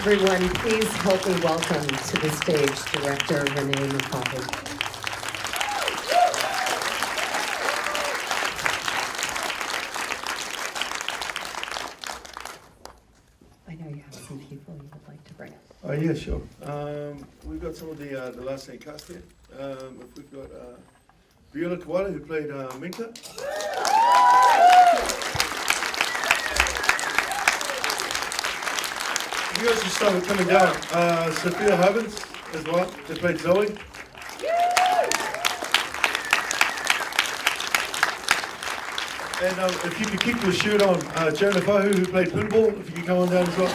Everyone, please help me welcome to the stage Director Renee McCauley. I know you have some people you would like to bring up. Oh, yeah, sure. We've got some of the Last Name cast here. If we've got Beulah Koala, who played Minka. You guys should start with coming down. Sophia Hubbins as well, who played Zoe. And if you could keep your shirt on, Jonah Fahu, who played Pinball, if you could come on down as well.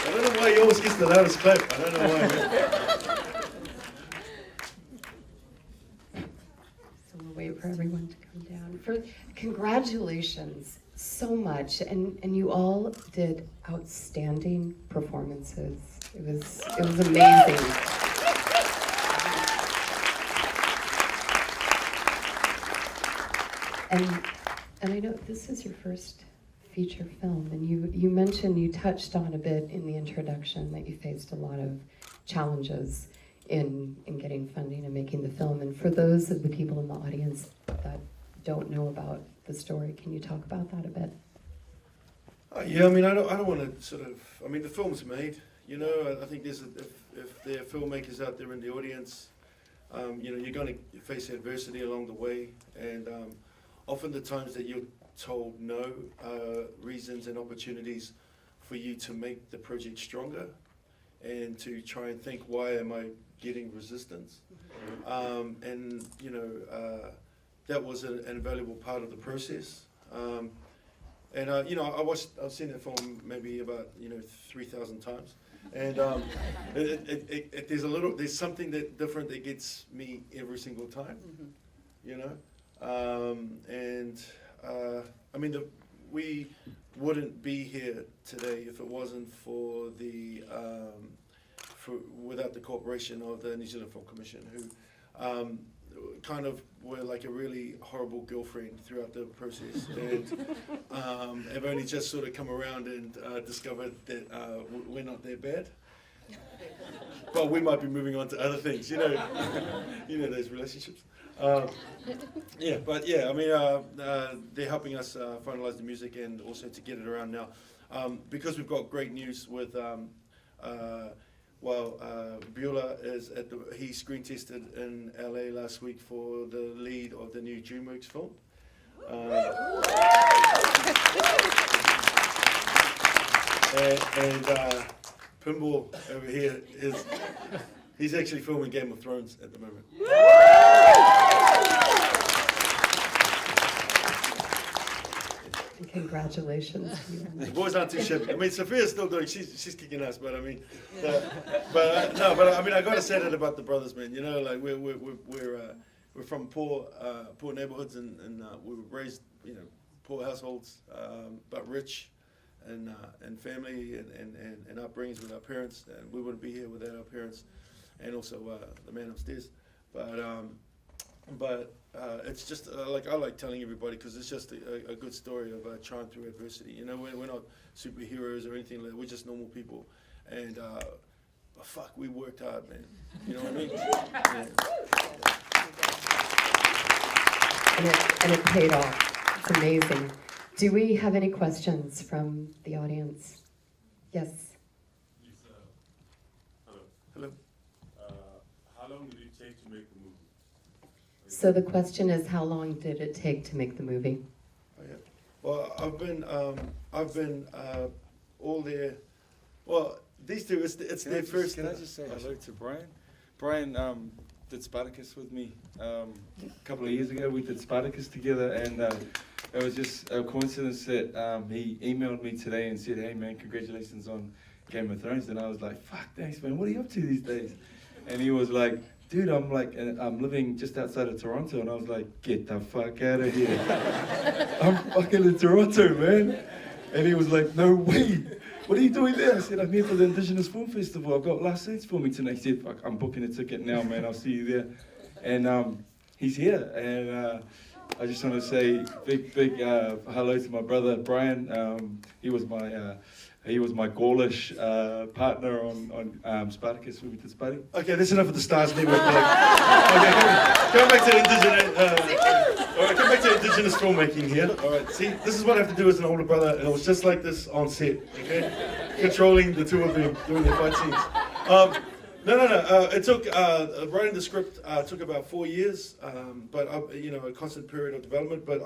I don't know why he always gets the loudest clap. I don't know why. So we'll wait for everyone to come down. Congratulations so much, and you all did outstanding performances. It was amazing. And I know this is your first feature film, and you mentioned, you touched on a bit in the introduction that you faced a lot of challenges in getting funding and making the film. And for those of the people in the audience that don't know about the story, can you talk about that a bit? Yeah, I mean, I don't want to sort of. I mean, the film's made. You know, I think there's if there are filmmakers out there in the audience, you know, you're going to face adversity along the way, and often the times that you're told no, reasons and opportunities for you to make the project stronger, and to try and think, why am I getting resistance? And you know, that was an invaluable part of the process. And you know, I've seen that film maybe about 3,000 times, and there's something that different that gets me every single time, you know. I mean, we wouldn't be here today if it wasn't for without the cooperation of the New Zealand Film Commission, who kind of were like a really horrible girlfriend throughout the process, and have only just sort of come around and discovered that we're not that bad. But we might be moving on to other things, you know, you know those relationships. Yeah, but yeah, I mean, they're helping us finalize the music and also to get it around now, because we've got great news with. Beulah is he screen tested in LA last week for the lead of the new DreamWorks film. And Pinball over here he's actually filming Game of Thrones at the moment. And congratulations to you. The boys aren't too shabby. I mean, Sophia's still doing. She's kicking ass, but I mean, I mean, I gotta say that about the brothers, man. You know, like we're from poor neighborhoods, and we were raised, you know, poor households, but rich, and family and upbringings with our parents, and we wouldn't be here without our parents, and also the man upstairs, but it's just like I like telling everybody, because it's just a good story of trying through adversity. You know, we're not superheroes or anything like that. We're just normal people, and fuck, we worked hard, man. You know what I mean? Yeah. And it paid off. It's amazing. Do we have any questions from the audience? Yes. Hello. How long did it take to make the movie? So the question is, how long did it take to make the movie? Oh, yeah. Well, I've been all there. Well, these two, it's their first. Can I just say hello to Brian? Brian did Spartacus with me a couple of years ago. We did Spartacus together, and it was just a coincidence that he emailed me today and said, "Hey man, congratulations on Game of Thrones." And I was like, "Fuck, thanks man. What are you up to these days?" And he was like, "Dude, I'm living just outside of Toronto." And I was like, "Get the fuck out of here. I'm fucking in Toronto, man." And he was like, "No way. What are you doing there?" I said, "I'm here for the Indigenous Film Festival. I've got Last Saints filming tonight." He said, "Fuck, I'm booking a ticket now, man. I'll see you there." And he's here. And I just want to say big hello to my brother Brian. He was my Gaulish partner on Spartacus with the Sparty. Okay, that's enough of the Stars Network. Okay, come back to indigenous. All right, come back to indigenous filmmaking here. All right, see, this is what I have to do as an older brother, and it was just like this on set. Okay, controlling the two of them doing their fight scenes. No. It took writing the script took about 4 years, but a constant period of development. But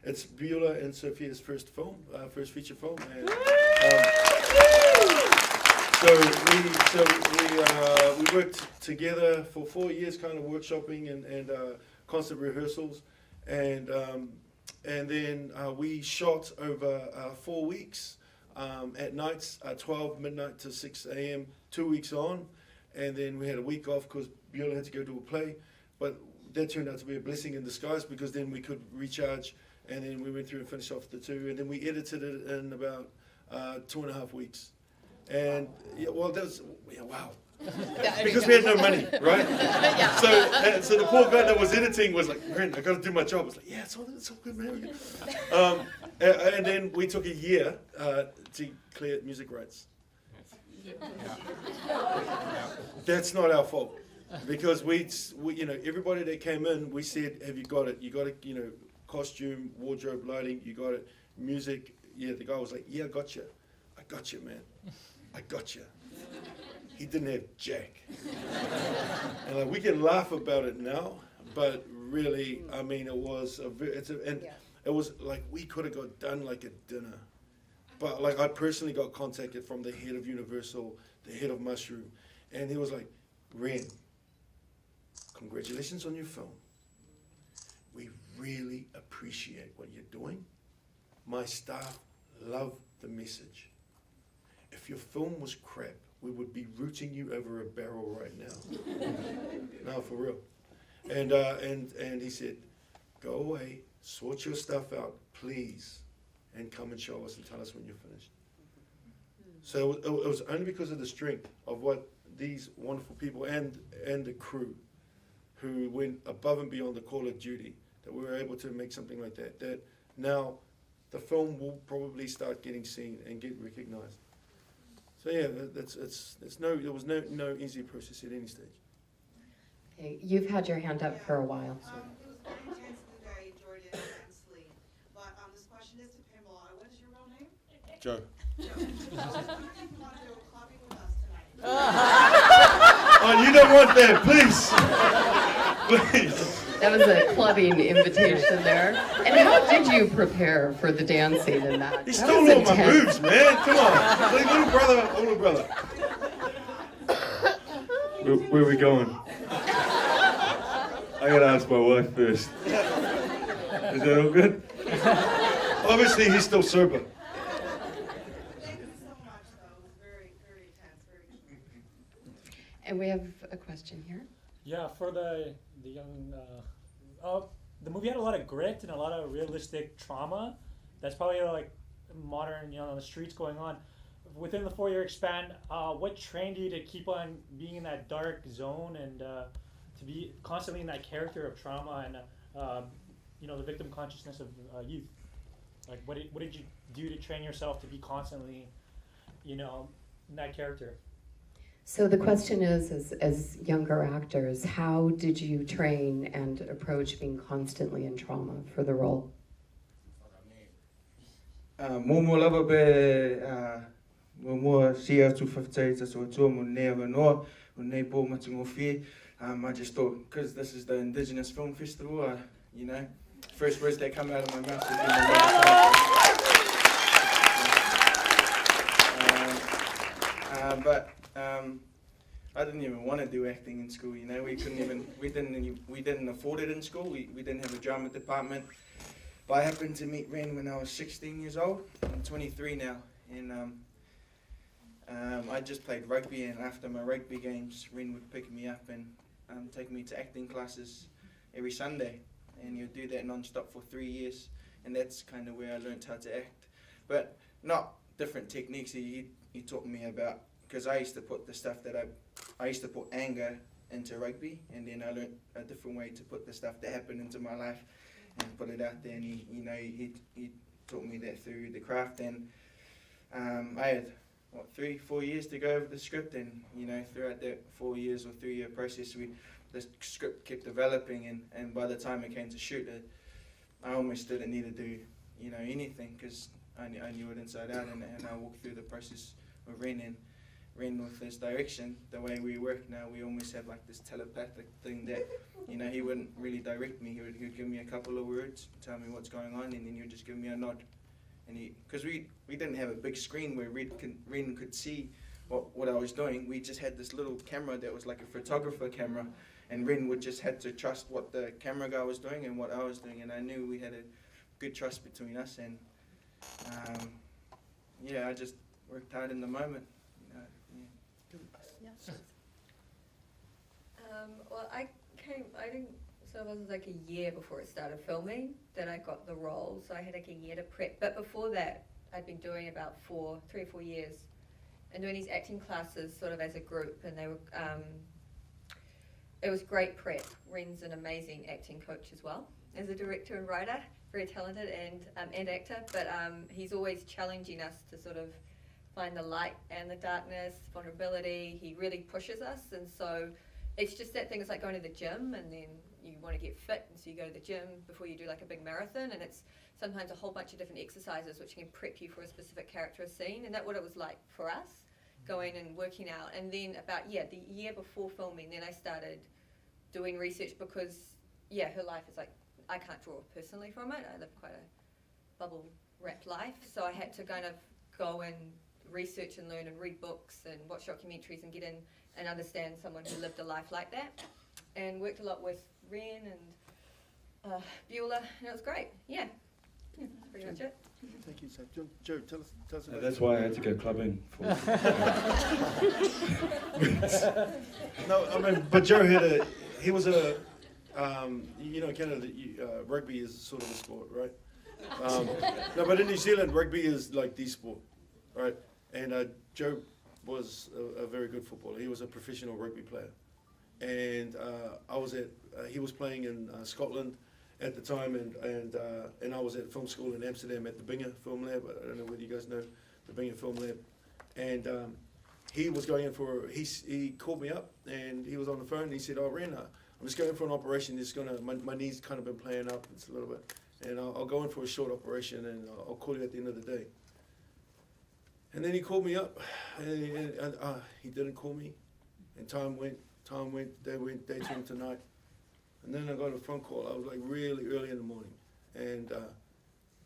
it's Beulah and Sophia's first feature film, and we worked together for 4 years, kind of workshopping and constant rehearsals, and then we shot over 4 weeks. At nights, 12 midnight to 6 a.m., 2 weeks on, and then we had a week off because Beulah had to go do a play, but that turned out to be a blessing in disguise because then we could recharge, and then we went through and finished off the two, and then we edited it in about 2.5 weeks, and wow. Because we had no money, right? So the poor guy that was editing was like, "Brent, I got to do my job." I was like, "Yeah, it's all good, man." And then we took a year to clear music rights. That's not our fault, because we everybody that came in, we said, "Have you got it? You got it? Costume, wardrobe, lighting. You got it. Music." Yeah, the guy was like, "Yeah, I got you, man. I got you." He didn't have jack. And we can laugh about it now, but really, I mean, it was it was like we could have got done like a dinner. But like I personally got contacted from the head of Universal, the head of Mushroom, and he was like, "Ren, congratulations on your film. We really appreciate what you're doing. My staff love the message. If your film was crap, we would be rooting you over a barrel right now." No, for real. And he said, "Go away, sort your stuff out, please, and come and show us and tell us when you're finished." So it was only because of the strength of what these wonderful people and the crew who went above and beyond the call of duty that we were able to make something like that. That now the film will probably start getting seen and get recognized. So yeah, there was no easy process at any stage. Okay, you've had your hand up for a while. It was very intense and very enjoyed it immensely. But this question is to Pamela. What is your real name? Joe. Joe. You want to do a clubbing with us tonight? Oh, you don't want that, please. Please. That was a clubbing invitation there. And how did you prepare for the dancing in that? He That stole was all my intense. moves, man. Come on. Like, older brother. Where are we going? I gotta ask my wife first. Is that all good? Obviously, he's still sober. Thank you so much, though. It was very, very intense, very cool. And we have a question here. Yeah, for the young, the movie had a lot of grit and a lot of realistic trauma. That's probably like modern, on the streets going on. Within the 4-year span, what trained you to keep on being in that dark zone and to be constantly in that character of trauma and the victim consciousness of youth? Like, what did you do to train yourself to be constantly, in that character? So the question is, as younger actors, how did you train and approach being constantly in trauma for the role? Momo lava be momo sia tu whaftai ta so tu mo nea wanoa o nei po matungofi. I just thought, because this is the Indigenous Film Festival, first words that come out of my mouth is but I didn't even want to do acting in school. We didn't afford it in school. We didn't have a drama department. But I happened to meet Ren when I was 16 years old. I'm 23 now, and I just played rugby. And after my rugby games, Ren would pick me up and take me to acting classes every Sunday, and you'd do that non-stop for 3 years. And that's kind of where I learned how to act, but not different techniques. He taught me about, because I used to put the stuff that I used to put anger into rugby, and then I learned a different way to put the stuff that happened into my life and put it out there. And he taught me that through the craft. And I had 3-4 years to go over the script, and throughout that 4 years or 3-year process, the script kept developing, and by the time it came to shoot it, I almost didn't need to do anything, because I knew it inside out, and I walked through the process with Ren, and Ren with his direction, the way we work now, we almost have like this telepathic thing that he wouldn't really direct me. He would give me a couple of words, tell me what's going on, and then he would just give me a nod. And because we didn't have a big screen where Ren could see what I was doing, we just had this little camera that was like a photographer camera, and Ren would just had to trust what the camera guy was doing and what I was doing, and I knew we had a good trust between us, and I just worked hard in the moment. Well, I think so it was like a year before it started filming that I got the role, so I had like a year to prep. But before that, I'd been doing about 3 or 4 years and doing these acting classes sort of as a group, and they were it was great prep. Ren's an amazing acting coach as well as a director and writer, very talented and actor, but he's always challenging us to sort of find the light and the darkness, vulnerability. He really pushes us, and so it's just that thing. It's like going to the gym, and then you want to get fit, and so you go to the gym before you do like a big marathon, and it's sometimes a whole bunch of different exercises which can prep you for a specific character or scene, and that's what it was like for us, going and working out. And then about the year before filming, then I started doing research, because her life is like, I can't draw personally from it. I live quite a bubble wrapped life, so I had to kind of go and research and learn and read books and watch documentaries and get in and understand someone who lived a life like that, and worked a lot with Ren and Beulah, and it was great. That's pretty much it. Thank you, Sam. Joe, tell us about That's why I had to go clubbing for. No, I mean, but Joe he was a, Canada, rugby is sort of a sport, right? No, but in New Zealand, rugby is like the sport, right? And Joe was a very good footballer. He was a professional rugby player. And he was playing in Scotland at the time, and I was at film school in Amsterdam at the Binger Film Lab. I don't know whether you guys know the Binger Film Lab. And he was going in he called me up, and he was on the phone, and he said, Ren, I'm just going for an operation. My knee's kind of been playing up a little bit, and I'll go in for a short operation, and I'll call you at the end of the day. And then he called me up, and he didn't call me, and time went, day turned to night. And then I got a phone call. I was like really early in the morning, and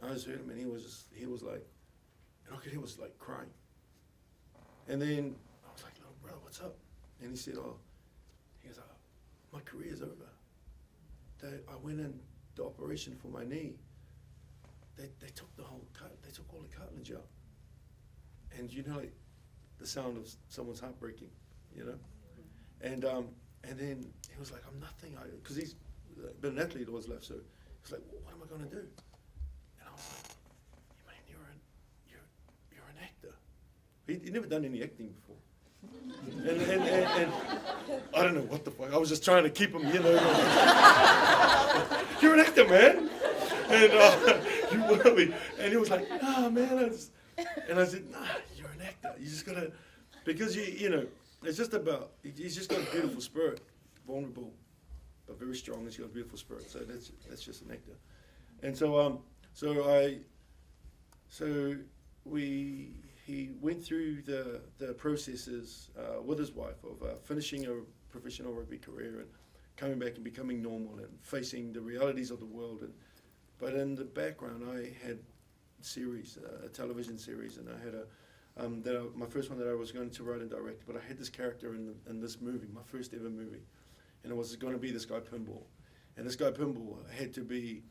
I just heard him, and he was like, and he was like crying. And then I was like, little brother, what's up? And he said, my career's over. I went in the operation for my knee. They took they took all the cartilage out. And like the sound of someone's heart breaking, And then he was like, I'm nothing, because he's been an athlete all his life, so he was like, well, what am I going to do? And I was like, you mean you're an actor? He'd never done any acting before. And I don't know what the fuck, I was just trying to keep him, you're an actor, man. And you will be. And he was like, nah, man, and I said, nah, you're an actor. You just gotta, because it's just about, he's just got a beautiful spirit, vulnerable, but very strong. He's got a beautiful spirit. So that's just an actor. And he went through the processes with his wife of finishing a professional rugby career and coming back and becoming normal and facing the realities of the world. But in the background, I had a television series, and I had my first one that I was going to write and direct, but I had this character in this movie, my first ever movie, and it was going to be this guy Pinball. And this guy Pinball had to be